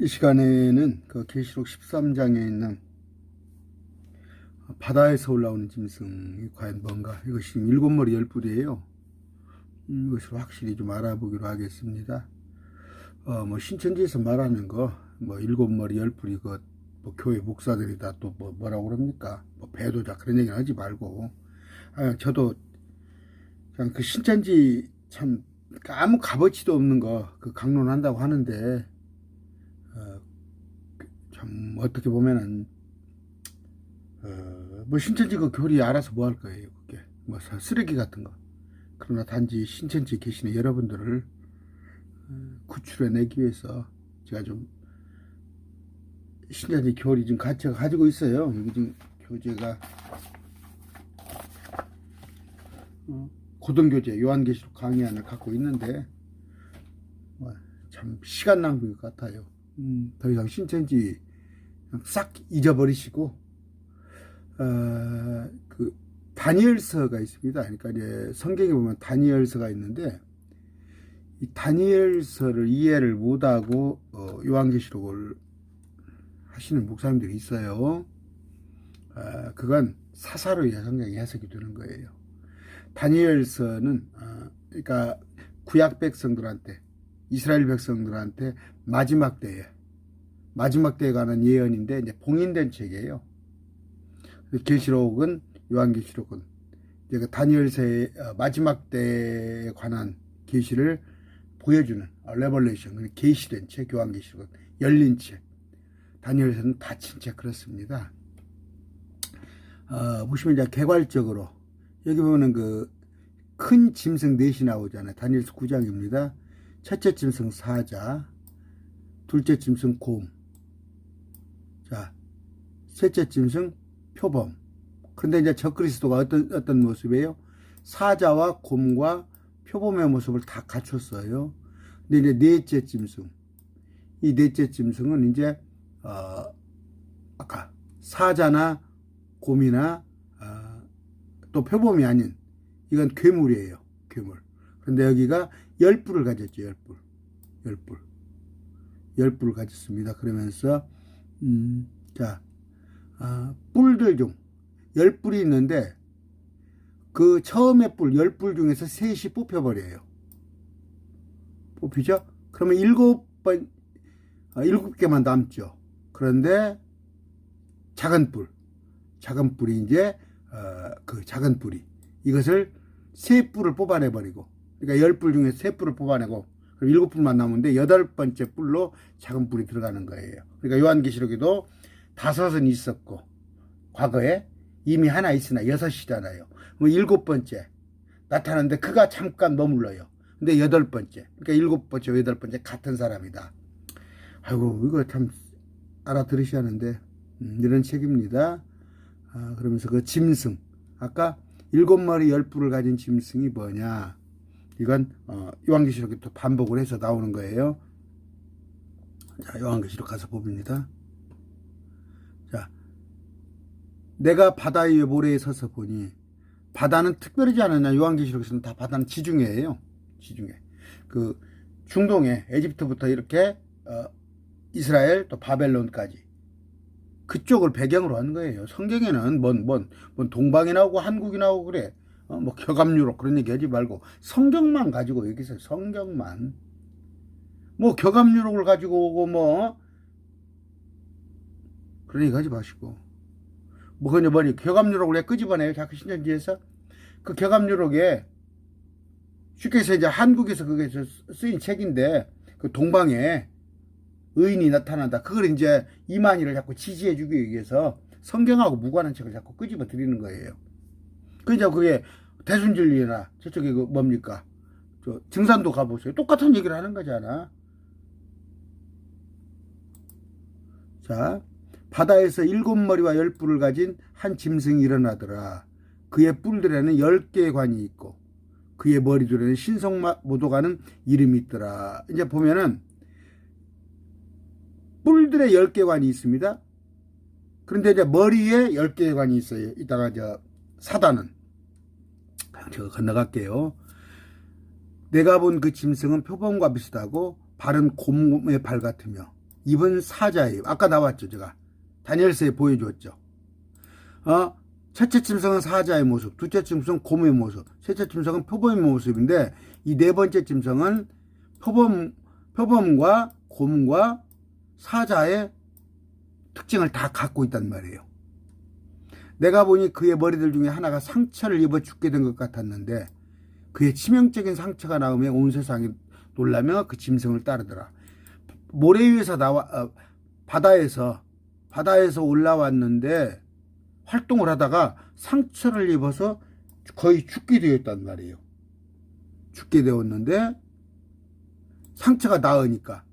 이 시간에는 그 계시록 13장에 있는 바다에서 올라오는 짐승이 과연 뭔가, 이것이 지금 7머리 10뿔이에요. 이것을 확실히 좀 알아보기로 하겠습니다. 신천지에서 말하는 거, 7머리 10뿔이 교회 목사들이 다 또 뭐라고 그럽니까? 배도자 그런 얘기는 하지 말고, 저도 그냥 그 신천지 참 아무 값어치도 없는 거 그 강론한다고 하는데, 참 어떻게 보면은 신천지 그 교리 알아서 뭐 할 거예요. 그게 쓰레기 같은 거. 그러나 단지 신천지에 계시는 여러분들을 구출해내기 위해서 제가 좀 신천지 교리 좀 같이 가지고 있어요. 여기 지금 교재가 고등교재 요한계시록 강의안을 갖고 있는데 참 시간 낭비인 것 같아요. 더 이상 신천지 싹 잊어버리시고 그 다니엘서가 있습니다. 그러니까 이제 성경에 보면 다니엘서가 있는데, 이 다니엘서를 이해를 못하고 요한계시록을 하시는 목사님들이 있어요. 그건 사사로이 성경이 해석이 되는 거예요. 다니엘서는 그러니까 구약 백성들한테, 이스라엘 백성들한테 마지막 때에 관한 예언인데 이제 봉인된 책이에요. 계시록은, 요한계시록은 이제 그 다니엘서의 마지막 때에 관한 계시를 보여주는 레벌레이션, 계시된 책. 요한계시록은 열린 책, 다니엘서는 닫힌 책. 그렇습니다. 보시면 이제 개괄적으로 여기 보면은 그 큰 짐승 넷이 나오잖아요. 다니엘서 9장입니다. 첫째 짐승 사자, 둘째 짐승 곰, 자, 셋째 짐승 표범. 근데 이제 적그리스도가 어떤 모습이에요? 사자와 곰과 표범의 모습을 다 갖췄어요. 근데 이제 넷째 짐승, 이 넷째 짐승은 이제 아까 사자나 곰이나 또 표범이 아닌, 이건 괴물이에요. 괴물. 그런데 여기가 10뿔을 가졌죠. 10뿔을 가졌습니다. 그러면서 자, 뿔들 중 10뿔이 있는데 그 처음에 뿔 10뿔 중에서 셋이 뽑혀버려요. 뽑히죠? 그러면 7개만 남죠. 그런데 작은 뿔이 이제 그 작은 뿔이 이것을 3뿔을 뽑아내버리고, 그러니까 10뿔 중에 3뿔을 뽑아내고, 그럼 7뿔만 남는데 8번째 뿔로 작은 뿔이 들어가는 거예요. 그러니까 요한계시록에도 5은 있었고, 과거에 이미 하나 있으나 6이잖아요. 7번째 나타나는데 그가 잠깐 머물러요. 근데 8번째, 그러니까 7번째, 8번째 같은 사람이다. 아이고, 이거 참 알아들으셔야 하는데, 이런 책입니다. 그러면서 그 짐승, 아까 7머리 10뿔을 가진 짐승이 뭐냐, 이건 요한계시록에 또 반복을 해서 나오는 거예요. 자, 요한계시록 가서 봅니다. 자, 내가 바다 위에 모래에 서서 보니, 바다는 특별하지 않았냐. 요한계시록에서는 다 바다는 지중해예요. 지중해. 그 중동에 에집트부터 이렇게 이스라엘 또 바벨론까지 그쪽을 배경으로 한 거예요. 성경에는 뭔 동방이 나오고 한국이 나오고 그래. 격압유럽 그런 얘기 하지 말고 성경만 가지고 얘기했어요. 성경만. 격압유럽을 가지고 오고 그런 얘기 하지 마시고. 그냥 격압유럽을 왜 끄집어내요? 자꾸 신천지에서. 그 격압유럽에 쉽게 해서 이제 한국에서 그게 쓰인 책인데, 그 동방에 의인이 나타난다. 그걸 이제 이만희를 자꾸 지지해주기 위해서 성경하고 무관한 책을 자꾸 끄집어 드리는 거예요. 그러니까 그게 대순진리나 저쪽에 뭡니까? 증산도 가보세요. 똑같은 얘기를 하는 거잖아. 자, 바다에서 7머리와 10뿔을 가진 한 짐승이 일어나더라. 그의 뿔들에는 10개의 관이 있고 그의 머리들에는 신성모독하는 이름이 있더라. 이제 보면은 뿔들의 10개 관이 있습니다. 그런데 이제 머리에 10개의 관이 있어요. 이따가 사단은 제가 건너갈게요. 내가 본 그 짐승은 표범과 비슷하고 발은 곰의 발 같으며 입은 사자예요. 아까 나왔죠. 제가 다니엘서에 보여주었죠. 첫째 짐승은 사자의 모습, 둘째 짐승은 곰의 모습, 셋째 짐승은 표범의 모습인데 이 네 번째 짐승은 표범과 곰과 사자의 특징을 다 갖고 있단 말이에요. 내가 보니 그의 머리들 중에 하나가 상처를 입어 죽게 된 것 같았는데 그의 치명적인 상처가 나오며 온 세상이 놀라며 그 짐승을 따르더라. 모래 위에서 바다에서 올라왔는데 활동을 하다가 상처를 입어서 거의 죽게 되었단 말이에요. 죽게 되었는데 상처가 나으니까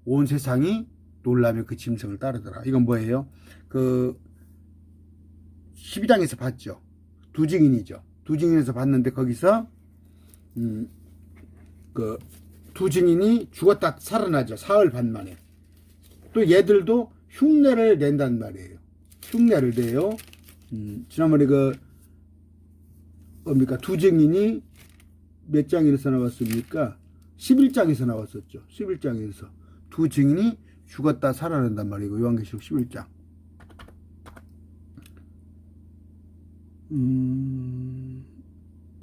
온 세상이 놀라며 그 짐승을 따르더라. 이건 뭐예요? 그 12장에서 봤죠. 두 증인이죠. 두 증인에서 봤는데 거기서 그 두 증인이 죽었다 살아나죠. 사흘 반 만에. 또 얘들도 흉내를 낸단 말이에요. 흉내를 내요. 지난번에 뭡니까? 두 증인이 몇 장에서 나왔습니까? 11장에서 나왔었죠. 11장에서 두 증인이 죽었다 살아난단 말이고 요한계시록 11장.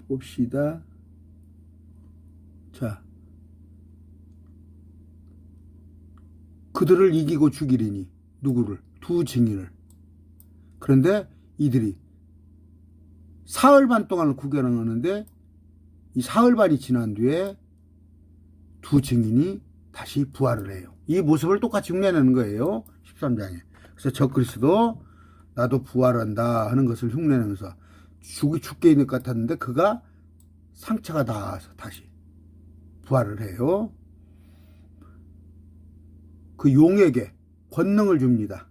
봅시다. 자, 그들을 이기고 죽이리니 누구를? 두 증인을. 그런데 이들이 사흘 반 동안을 구경하는데 이 사흘 반이 지난 뒤에 두 증인이 다시 부활을 해요. 이 모습을 똑같이 흉내내는 거예요. 13장에. 그래서 적그리스도 나도 부활한다 하는 것을 흉내내면서 죽게 있는 것 같았는데 그가 상처가 나아서 다시 부활을 해요. 그 용에게 권능을 줍니다.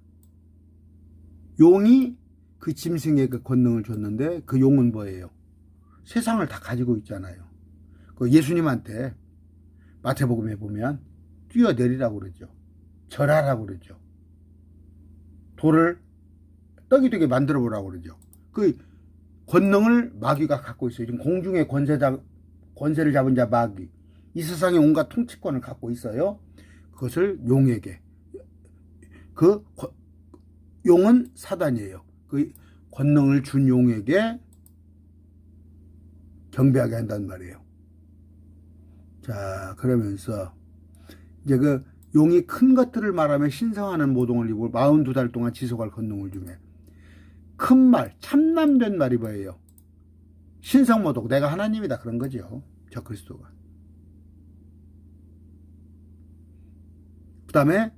용이 그 짐승에게 권능을 줬는데 그 용은 뭐예요? 세상을 다 가지고 있잖아요. 그 예수님한테 마태복음에 보면 뛰어내리라고 그러죠. 절하라고 그러죠. 돌을 떡이 되게 만들어 보라고 그러죠. 그 권능을 마귀가 갖고 있어요. 지금 공중의 권세를 잡은 자 마귀. 이 세상의 온갖 통치권을 갖고 있어요. 그것을 용에게. 용은 사단이에요. 그 권능을 준 용에게 경배하게 한단 말이에요. 자, 그러면서 이제 그 용이 큰 것들을 말하며 신성하는 모동을 입고 42달 동안 지속할 권능을 주며 큰 말, 참남된 말이 뭐예요? 신성모독, 내가 하나님이다 그런 거죠. 적그리스도가. 그 다음에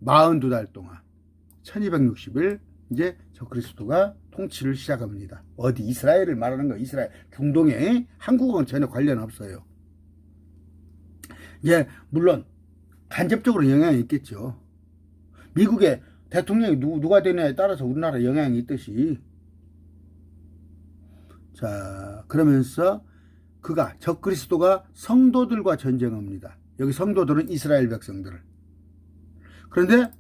42달 동안 1260일 이제 적그리스도가 통치를 시작합니다. 어디 이스라엘을 말하는 거예요. 이스라엘 중동에 한국은 전혀 관련 없어요. 이제 물론 간접적으로 영향이 있겠죠. 미국의 대통령이 누가 되느냐에 따라서 우리나라에 영향이 있듯이. 자, 그러면서 적그리스도가 성도들과 전쟁합니다. 여기 성도들은 이스라엘 백성들을. 그런데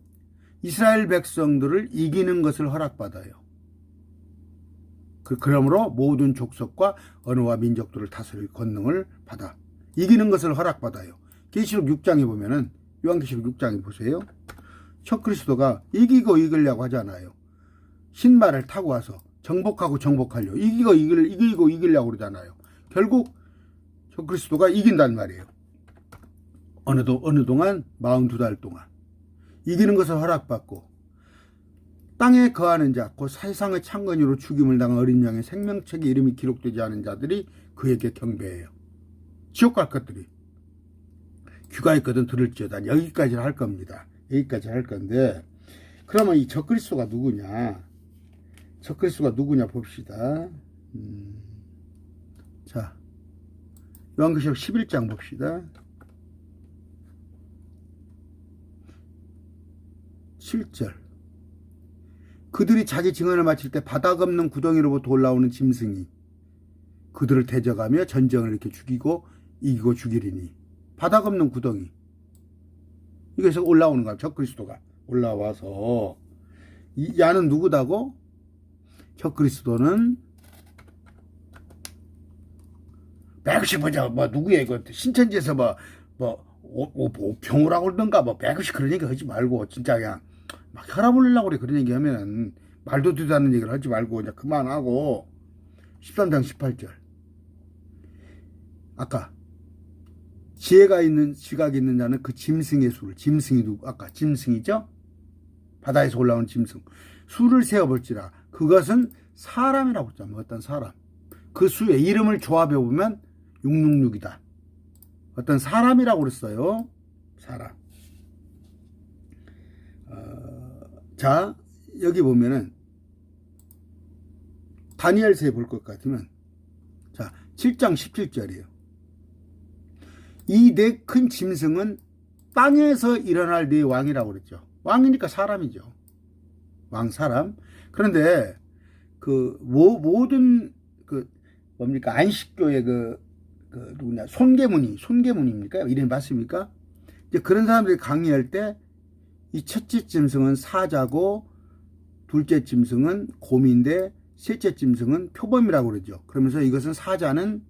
이스라엘 백성들을 이기는 것을 허락받아요. 그러므로 모든 족속과 언어와 민족들을 다스릴 권능을 받아 이기는 것을 허락받아요. 계시록 6장에 보면은 요한계시록 6장에 보세요. 적그리스도가 이기려고 하잖아요. 신발을 타고 와서 정복하려 이기려고 그러잖아요. 결국 적그리스도가 이긴단 말이에요. 어느 동안 42달 동안 이기는 것을 허락받고 땅에 거하는 자, 곧 세상의 창건으로 죽임을 당한 어린 양의 생명책에 이름이 기록되지 않은 자들이 그에게 경배해요. 지옥 갈 것들이 귀가 있거든 들을지어다. 여기까지 할 겁니다. 여기까지 할 건데 그러면 이 적그리스도가 누구냐? 적그리스도가 누구냐 봅시다. 자, 요한계시록 11장 봅시다. 7절. 그들이 자기 증언을 마칠 때 바닥 없는 구덩이로부터 올라오는 짐승이 그들을 대적하며 전쟁을 이렇게 이기고 죽이리니. 바닥 없는 구덩이. 이게서 올라오는 거야. 적그리스도가 올라와서. 야는 누구다고? 적그리스도는 혹시 보자 누구야 이거 신천지에서 병우라고 그러던가 뭐 백없이 그런 얘기 하지 말고 진짜 그냥 막 혈압 올리려고 그래. 그런 얘기 하면은 말도 되지 않는 얘기를 하지 말고 이제 그만하고 13장 18절 아까 지각이 있는 자는 그 짐승의 수를 짐승이 누구 아까 짐승이죠? 바다에서 올라오는 짐승 수를 세어볼지라 그것은 사람이라고 했잖아요. 어떤 사람 그 수에 이름을 조합해 보면 666이다. 어떤 사람이라고 그랬어요. 사람. 자 여기 보면은 다니엘서에 볼 것 같으면 자 7장 17절이에요. 이 네 큰 짐승은 땅에서 일어날 네 왕이라고 그랬죠. 왕이니까 사람이죠. 왕 사람. 그런데 그 모든 그 뭡니까 안식교의 그 누구냐 손계문입니까? 이름 맞습니까? 이제 그런 사람들이 강의할 때 이 첫째 짐승은 사자고 둘째 짐승은 곰인데 셋째 짐승은 표범이라고 그러죠. 그러면서 이것은 사자는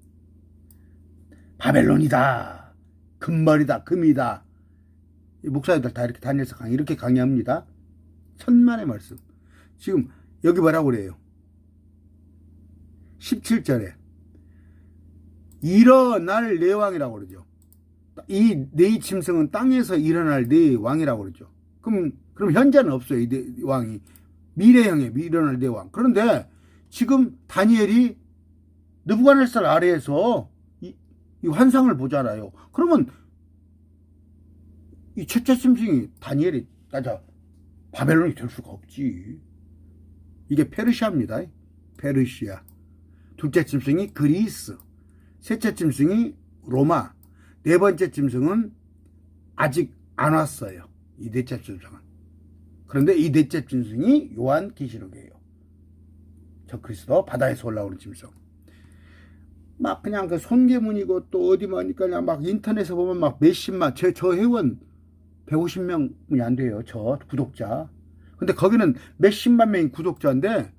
바벨론이다. 금머리다. 금이다. 목사님들 다 이렇게 다니엘서 강의 이렇게 강의합니다. 천만의 말씀. 지금 여기 뭐라고 그래요? 17절에 일어날 네 왕이라고 그러죠. 이 네 짐승은 땅에서 일어날 네 왕이라고 그러죠. 그럼 현재는 없어요. 이 네 왕이 미래형에 일어날 네 왕. 그런데 지금 다니엘이 느부갓네살 아래에서 이 환상을 보잖아요. 그러면 이 첫째 짐승이 다니엘이 따져 바벨론이 될 수가 없지. 이게 페르시아입니다. 페르시아. 둘째 짐승이 그리스. 셋째 짐승이 로마. 네 번째 짐승은 아직 안 왔어요. 이 넷째 짐승은. 그런데 이 넷째 짐승이 요한계시록이에요. 저 그리스도 바다에서 올라오는 짐승. 막 그냥 그 손계문이고 또 어디 마니까 그냥 막 인터넷에 보면 막 몇십만 저 회원 150명이 안 돼요. 저 구독자. 근데 거기는 몇십만 명이 구독자인데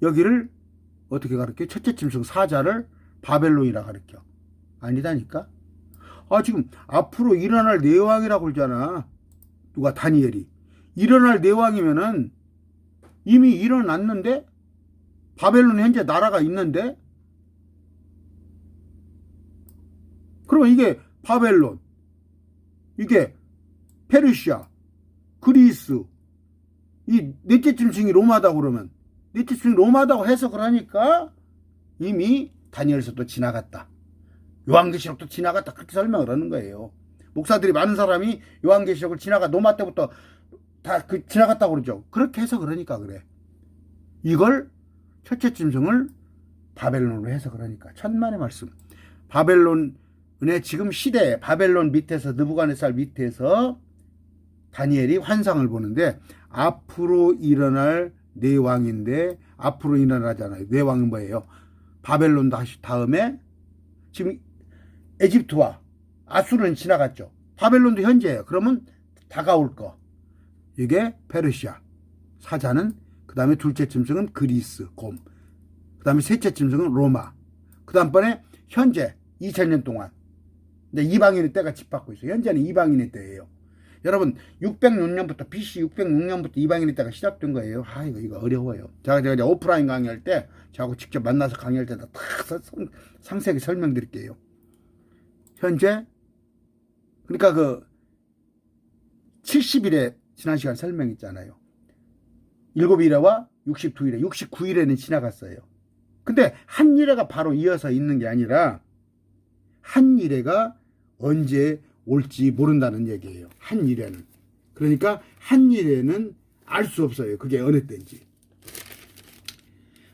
여기를 어떻게 가르쳐? 첫째 짐승 사자를 바벨론이라 가르쳐. 아니다니까? 지금 앞으로 일어날 네 왕이라고 그러잖아. 누가 다니엘이. 일어날 네 왕이면은 이미 일어났는데 바벨론 현재 나라가 있는데 그러면 이게 바벨론 이게 페르시아 그리스 이 넷째 짐승이 로마다 그러면 넷째 짐승이 로마다고 해석을 하니까 이미 다니엘서도 지나갔다. 요한계시록도 지나갔다. 그렇게 설명을 하는 거예요. 목사들이 많은 사람이 요한계시록을 노마 때부터 다 지나갔다고 그러죠. 그렇게 해석을 하니까 그래. 이걸 첫째 짐승을 바벨론으로 해석을 하니까 천만의 말씀. 바벨론의 지금 시대에 바벨론 밑에서 느부갓네살 밑에서 다니엘이 환상을 보는데 앞으로 일어날 네 왕인데 앞으로 일어나잖아요. 네 왕은 뭐예요? 바벨론 다음에 지금 에집트와 아수르는 지나갔죠. 바벨론도 현재예요. 그러면 다가올 거. 이게 페르시아. 사자는 그 다음에 둘째 짐승은 그리스, 곰. 그 다음에 셋째 짐승은 로마. 그 다음번에 현재 2000년 동안 이제 이방인의 때가 집받고 있어요. 현재는 이방인의 때예요. 여러분 606년부터 BC 606년부터 이방인의 때가 시작된 거예요. 이거 어려워요. 제가 이제 오프라인 강의할 때 저하고 직접 만나서 강의할 때다 다 상세하게 설명드릴게요. 현재 그러니까 그 70일에 지난 시간 설명했잖아요. 7일에와 62일에 69일에는 지나갔어요. 근데 한 일회가 바로 이어서 있는 게 아니라 한 일회가 언제 올지 모른다는 얘기예요. 한 일회는. 그러니까 한 일회는 알 수 없어요. 그게 어느 때인지.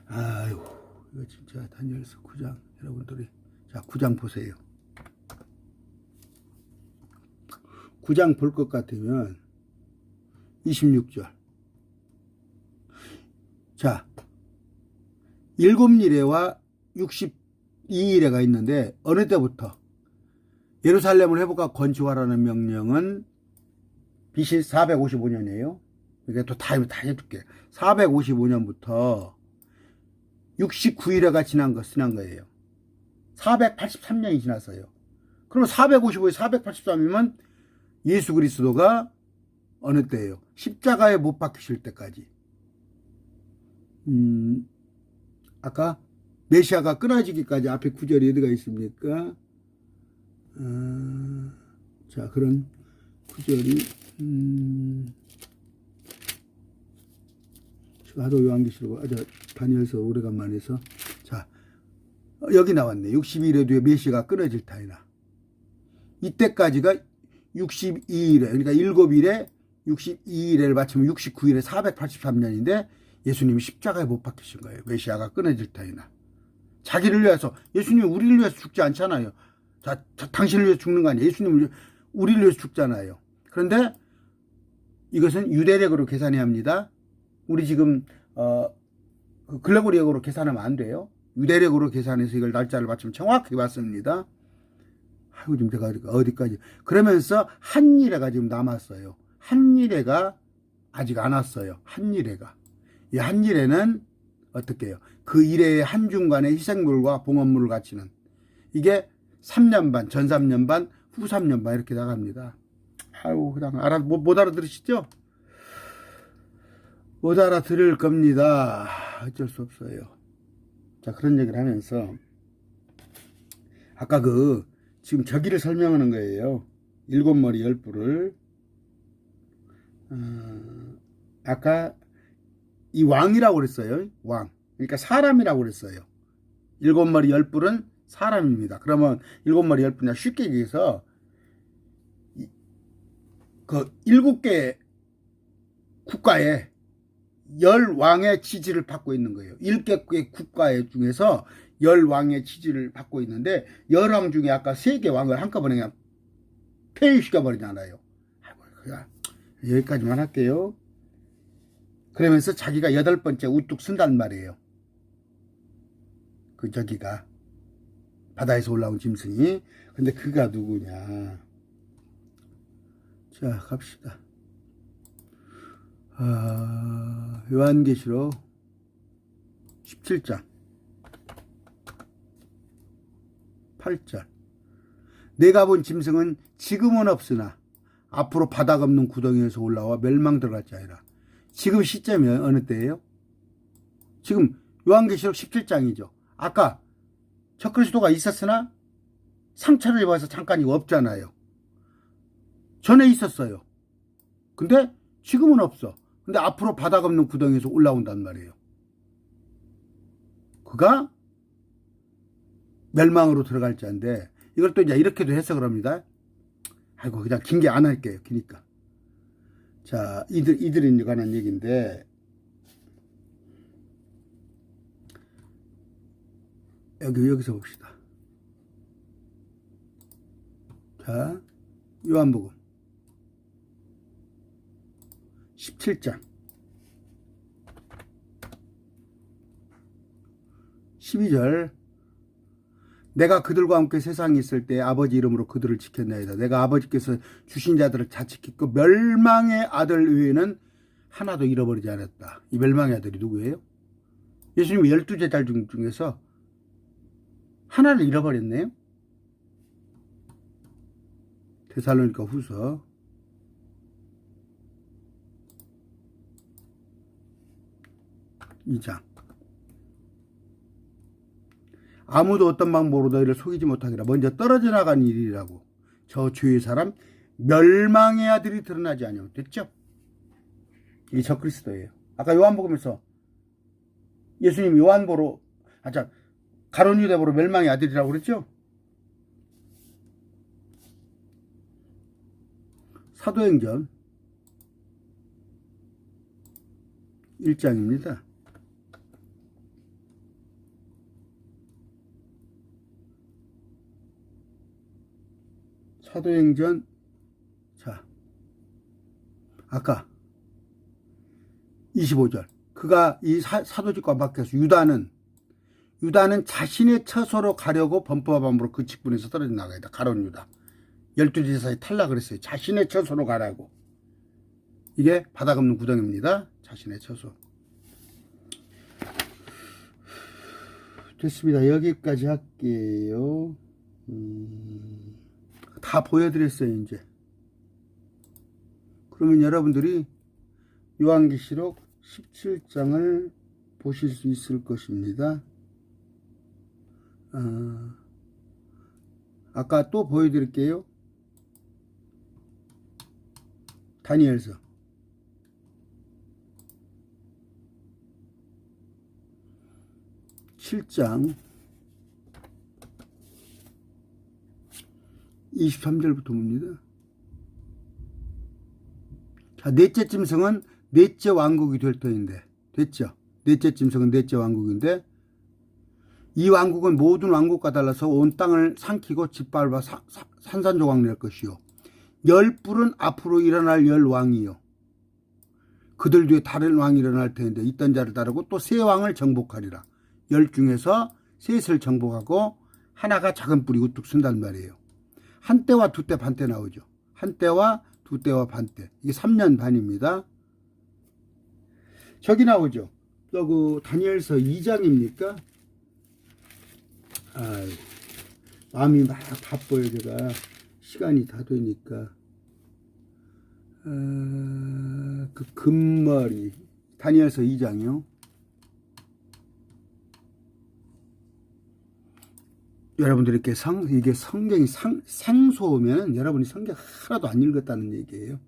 아이고 이거 진짜 다니엘서 9장 여러분들이 자 9장 보세요. 9장 볼 것 같으면 26절. 자 7일에와 62일에가 있는데 어느 때부터 예루살렘을 회복하고 건축하라는 명령은 BC 455년이에요. 이게 또 다 해줄게. 455년부터 69일에가 지난 거예요. 483년이 지났어요. 그럼 455에 483이면 예수 그리스도가 어느 때예요? 십자가에 못 박히실 때까지. 아까 메시아가 끊어지기까지 앞에 구절이 어디가 있습니까? 자, 그런 구절이 하도 요한계시록 다니엘서 오래간만에 해서 자 여기 나왔네. 62일에 뒤에 메시아가 끊어질 타이나. 이때까지가 62일에 그러니까 7일에 62일을 맞추면 69일에 483년인데 예수님이 십자가에 못 박히신 거예요. 메시아가 끊어질 타이나. 자기를 위해서, 예수님이 우리를 위해서 죽지 않잖아요. 당신을 위해서 죽는 거 아니에요. 예수님을 우리를 위해서 죽잖아요. 그런데 이것은 유대력으로 계산해야 합니다. 우리 지금 글로벌력으로 계산하면 안 돼요. 유대력으로 계산해서 이걸 날짜를 맞추면 정확히 맞습니다. 아이고 좀 제가 어디까지 그러면서 한일회가 지금 남았어요. 한일회가 아직 안 왔어요. 한일회가. 이 한일회는 어떻게 해요? 그 일회의 한 중간에 희생물과 봉헌물을 바치는 이게 3년 반, 전 3년 반, 후 3년 반 이렇게 나갑니다. 아이고 그냥 못 알아들으시죠? 못 알아들을 겁니다. 어쩔 수 없어요. 자, 그런 얘기를 하면서 아까 지금 저기를 설명하는 거예요. 7머리 10뿔을 아까 이 왕이라고 그랬어요. 왕. 그러니까 사람이라고 그랬어요. 7머리 10뿔은 사람입니다. 그러면 7머리 10뿔이나 쉽게 얘기해서 그 7개 국가에 10왕의 지지를 받고 있는 거예요. 7개 국가의 중에서 10왕의 지지를 받고 있는데 10왕 중에 아까 3개 왕을 한꺼번에 그냥 폐위시켜버리잖아요. 여기까지만 할게요. 그러면서 자기가 8번째 우뚝 쓴단 말이에요. 저기가 바다에서 올라온 짐승이. 근데 그가 누구냐. 자 갑시다. 요한계시록 17장 8절 내가 본 짐승은 지금은 없으나 앞으로 바닥 없는 구덩이에서 올라와 멸망 들어갈지 아니라. 지금 시점이 어느 때예요? 지금 요한계시록 17장이죠. 아까 적그리스도가 있었으나 상처를 입어서 잠깐 없잖아요. 전에 있었어요. 근데 지금은 없어. 근데 앞으로 바닥 없는 구덩이에서 올라온단 말이에요. 그가 멸망으로 들어갈 자인데 이걸 또 이제 이렇게도 해석을 합니다. 아이고 그냥 긴 게 안 할게요. 기니까. 자, 이들에 관한 얘기인데 여기서 봅시다. 자, 요한복음 17장 12절 내가 그들과 함께 세상에 있을 때 아버지 이름으로 그들을 지켰나이다. 내가 아버지께서 주신 자들을 다 지켰고 멸망의 아들 외에는 하나도 잃어버리지 않았다. 이 멸망의 아들이 누구예요? 예수님이 12제자 중에서 하나를 잃어버렸네요. 데살로니가 후서 2장 아무도 어떤 방법으로 너희를 속이지 못하기라. 먼저 떨어져 나간 일이라고. 저 주의 사람 멸망의 아들이 드러나지 아니하고. 됐죠? 이게 적그리스도예요. 아까 요한복음에서 예수님 요한보로 가룟 유대보로 멸망의 아들이라고 그랬죠? 사도행전 1장입니다. 사도행전 자 아까 25절 그가 이 사도직과 밖에서 유다는 자신의 처소로 가려고 범퍼함으로 그 직분에서 떨어져 나가야 돼. 가룟 유다 12제사에 탈락을 했어요. 자신의 처소로 가라고. 이게 바닥 없는 구덩이입니다. 자신의 처소. 됐습니다. 여기까지 할게요. 다 보여드렸어요, 이제. 그러면 여러분들이 요한계시록 17장을 보실 수 있을 것입니다. 아까 또 보여드릴게요. 다니엘서 7장 23절부터 봅니다. 자, 넷째 짐승은 넷째 왕국이 될 터인데, 됐죠? 넷째 짐승은 넷째 왕국인데, 이 왕국은 모든 왕국과 달라서 온 땅을 삼키고 짓밟아 산산조각 낼 것이요. 열 뿔은 앞으로 일어날 열 왕이요. 그들 뒤에 다른 왕이 일어날 터인데, 있던 자를 따르고 또 세 왕을 정복하리라. 열 중에서 셋을 정복하고 하나가 작은 뿔이 우뚝 쓴단 말이에요. 한 때와 두 때 반 때 나오죠. 한 때와 두 때와 반 때. 이게 3년 반입니다. 저기 나오죠. 또 그 다니엘서 2장입니까? 마음이 막 바빠요. 제가 시간이 다 되니까. 그 금머리 다니엘서 2장이요. 여러분들께 이게 성경이 생소하면 여러분이 성경 하나도 안 읽었다는 얘기예요.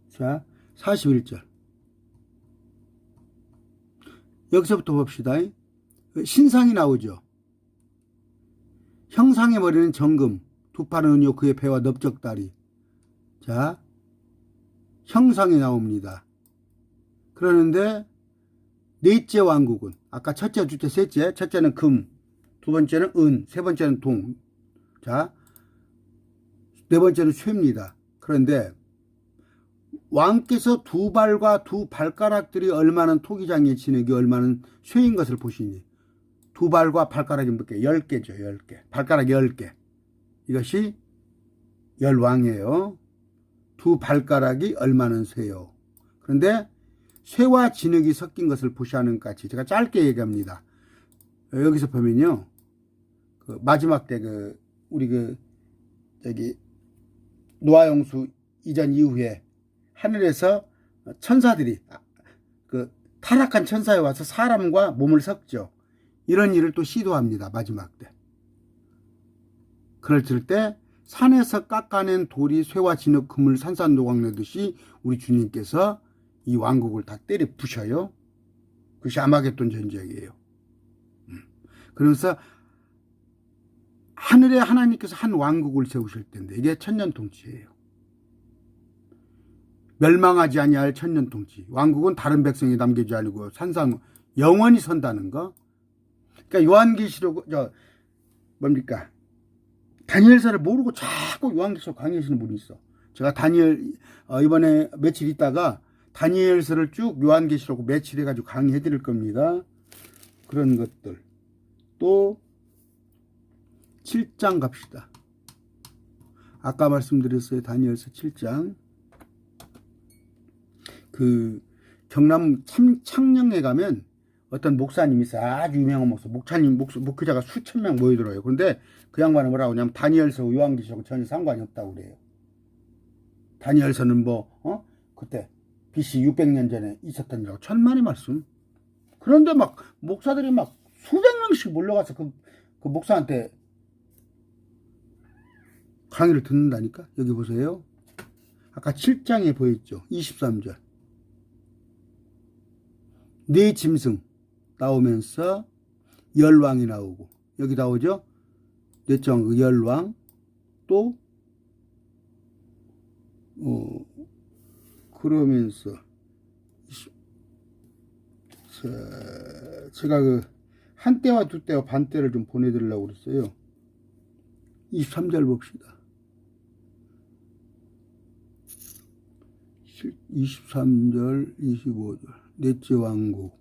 자, 41절. 여기서부터 봅시다. 신상이 나오죠. 형상의 머리는 정금, 두 팔은 은요, 그의 배와 넓적다리. 자, 형상이 나옵니다. 그러는데 넷째 왕국은 아까 첫째, 둘째, 셋째, 첫째는 금, 두 번째는 은, 세 번째는 동. 자, 네 번째는 쇠입니다. 그런데 왕께서 두 발과 두 발가락들이 얼마나 토기장의 진흙이 얼마나 쇠인 것을 보시니 두 발과 발가락이 몇 개? 10개죠. 10개. 발가락 10개. 이것이 열왕이에요. 두 발가락이 얼마나 쇠요. 그런데 쇠와 진흙이 섞인 것을 보시하는 것 같이 제가 짧게 얘기합니다. 여기서 보면요. 그 마지막 때 우리 저기 노아용수 이전 이후에 하늘에서 천사들이 타락한 천사에 와서 사람과 몸을 섞죠. 이런 일을 또 시도합니다. 마지막 때. 그럴 때 산에서 깎아낸 돌이 쇠와 진흙 금을 산산조각 내듯이 우리 주님께서 이 왕국을 다 때려 부셔요. 그것이 아마겟돈 전쟁이에요. 그러면서 하늘에 하나님께서 한 왕국을 세우실 텐데 이게 천년통치예요. 멸망하지 아니할 천년통치. 왕국은 다른 백성이 남겨지 않고 산상 영원히 선다는 거. 그러니까 요한계시록 뭡니까? 다니엘서를 모르고 자꾸 요한계시록 강의하시는 분이 있어. 제가 이번에 며칠 있다가 다니엘서를 쭉 요한계시록 며칠 해가지고 강의해 드릴 겁니다. 그런 것들. 또 7장 갑시다. 아까 말씀드렸어요. 다니엘서 7장. 경남 창녕에 가면 어떤 목사님이 있어요. 아주 유명한 목회자가 수천 명 모이더라고요. 그런데 그 양반은 뭐라고 하냐면 다니엘서 요한계시록 전혀 상관이 없다고 그래요. 다니엘서는 그때 BC 600년 전에 있었던 일하고 천만의 말씀. 그런데 막 목사들이 막 수백 명씩 몰려가서 그 목사한테 강의를 듣는다니까. 여기 보세요. 아까 7장에 보였죠. 23절. 네 짐승 나오면서 열왕이 나오고 여기 나오죠. 넷째 왕국 열왕. 또 그러면서 제가 한 때와 두 때와 반 때를 좀 보내드리려고 그랬어요. 23절 봅시다. 23절, 25절. 넷째 왕국.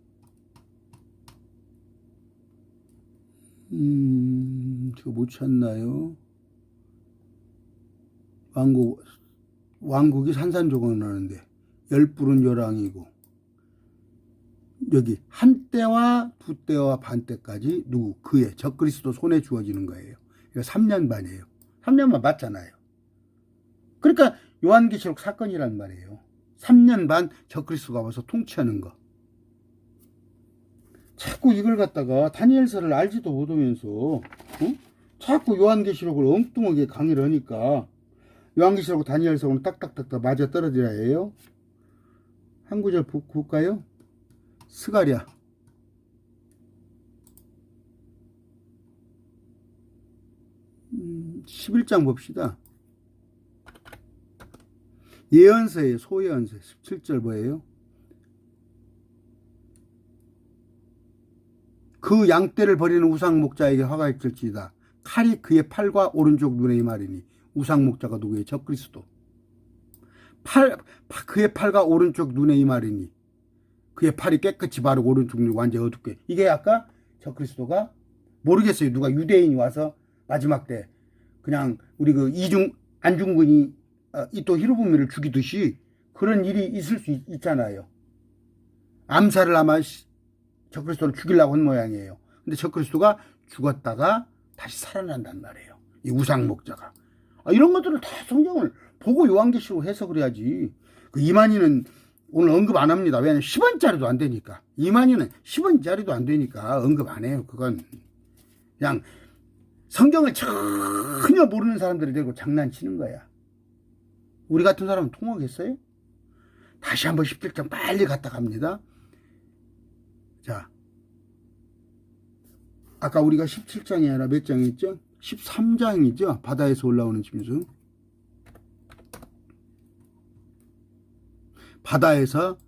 저 못 찾나요? 왕국이 산산조각 나는데, 열 뿔은 열왕이고, 여기 한 때와 두 때와 반 때까지 누구? 그의 적그리스도 손에 주어지는 거예요. 이거 3년 반이에요. 3년만 맞잖아요. 그러니까 요한계시록 사건이란 말이에요. 3년 반 적그리스도가 와서 통치하는 거. 자꾸 이걸 갖다가 다니엘서를 알지도 못하면서 자꾸 요한계시록을 엉뚱하게 강의를 하니까 요한계시록 다니엘서는 딱딱딱딱 맞아 떨어져야 해요. 한 구절 볼까요? 스가랴 11장 봅시다. 예언서예요. 소예언서 17절 뭐예요? 그 양떼를 버리는 우상목자에게 화가 있을지다. 칼이 그의 팔과 오른쪽 눈에 임하리니. 우상목자가 누구예요? 적그리스도. 그의 팔과 오른쪽 눈에 임하리니. 그의 팔이 깨끗이 바르고 오른쪽 눈이 완전히 어둡게. 이게 아까 적그리스도가 모르겠어요. 누가 유대인이 와서 마지막 때 그냥 우리 그 안중근이 이토 히로부미를 죽이듯이 그런 일이 있을 수 있잖아요. 암살을 아마 적그리스도를 죽이려고 한 모양이에요. 근데 적그리스도가 죽었다가 다시 살아난단 말이에요. 이 우상목자가. 이런 것들을 다 성경을 보고 요한계시록 해석을 해야지. 그 이만희는 오늘 언급 안 합니다. 왜냐하면 10원짜리도 안 되니까. 이만희는 10원짜리도 안 되니까 언급 안 해요. 그건 그냥 성경을 전혀 모르는 사람들이 되고 장난치는 거야. 우리 같은 사람은 통하겠어요? 다시 한번 17장 빨리 갔다 갑니다. 자, 아까 우리가 17장이 아니라 몇 장이었죠? 13장이죠. 바다에서 올라오는 짐승. 바다에서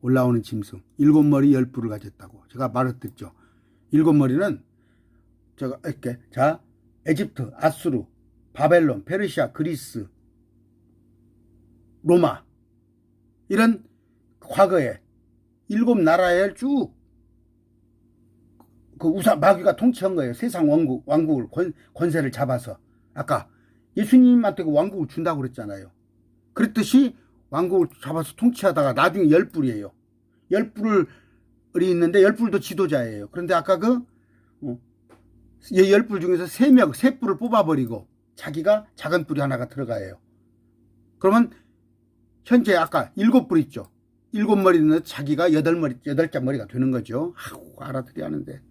올라오는 짐승. 7머리 10뿔을 가졌다고. 제가 말했죠. 7머리는 제가 이렇게 자, 에집트, 아수르, 바벨론, 페르시아, 그리스, 로마 이런 과거에 7나라에 쭉 그 마귀가 통치한 거예요. 세상 왕국을 권세를 잡아서. 아까 예수님한테 그 왕국을 준다고 그랬잖아요. 그랬듯이 왕국을 잡아서 통치하다가 나중에 10뿔이에요. 10뿔이 있는데 10뿔도 지도자예요. 그런데 아까 그 10뿔 중에서 3뿔을 뽑아버리고 자기가 작은 뿔이 하나가 들어가요. 그러면 현재 아까 7뿔 있죠. 7머리는 자기가 8개 머리가 되는 거죠. 알아들어야 하는데.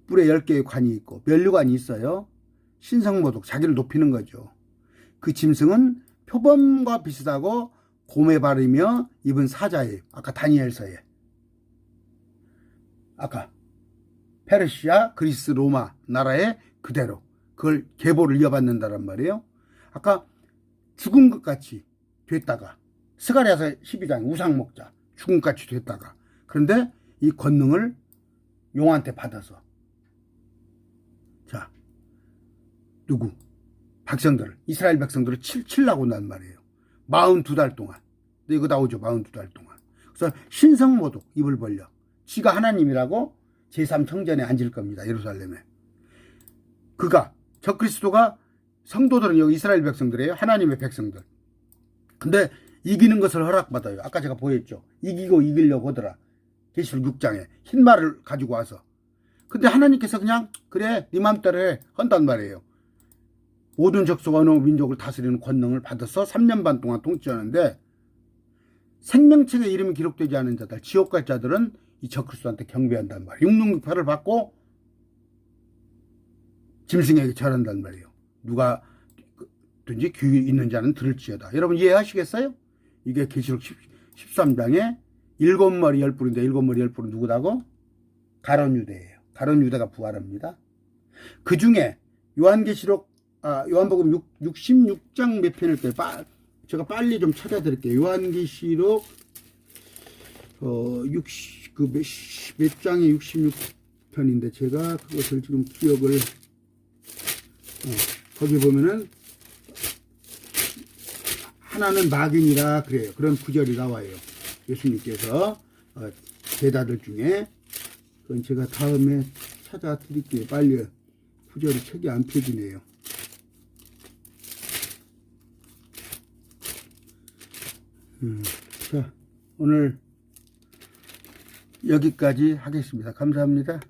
뿔에 10개의 관이 있고 면류관이 있어요. 신성모독, 자기를 높이는 거죠. 그 짐승은 표범과 비슷하고 곰에 바르며 입은 사자예요. 아까 다니엘서에. 아까 페르시아, 그리스, 로마 나라에 그대로 그걸 계보를 이어받는다란 말이에요. 아까 죽은 것 같이 됐다가 스가랴서 12장 우상목자 죽은 것 같이 됐다가 그런데 이 권능을 용한테 받아서 자 누구? 백성들을 이스라엘 백성들을 칠라고 난 말이에요. 42달 동안. 근데 이거 나오죠. 42달 동안. 그래서 신성모독 입을 벌려 지가 하나님이라고 제3성전에 앉을 겁니다. 예루살렘에. 그가 적그리스도가 성도들은 여기 이스라엘 백성들이에요. 하나님의 백성들. 근데 이기는 것을 허락받아요. 아까 제가 보였죠. 이기고 이기려고 하더라. 계시록 6장에 흰 말을 가지고 와서. 근데 하나님께서 그냥 그래 네 맘대로 해 한단 말이에요. 모든 족속 언어 민족을 다스리는 권능을 받아서 3년 반 동안 통치하는데 생명책에 이름이 기록되지 않은 자들 지옥 갈 자들은 이 적그리스도한테 경배한단 말이에요. 668을 받고 짐승에게 절한단 말이에요. 누가든지 귀 있는 자는 들을지어다. 여러분 이해하시겠어요? 이게 계시록 13장에 7머리 10뿔인데 7머리 10뿔은 누구다고? 가룟 유대예요. 가룟 유대가 부활합니다. 그 중에 요한복음 66장 몇 편일 때 제가 빨리 좀 찾아드릴게요. 요한계시록 몇 장이 66편인데 제가 그것을 지금 기억을 거기 보면은 하나는 막인이라 그래요. 그런 구절이 나와요. 예수님께서 제자들 중에 그건 제가 다음에 찾아드릴게요. 빨리 구절이 책이 안 펴지네요. 자, 오늘 여기까지 하겠습니다. 감사합니다.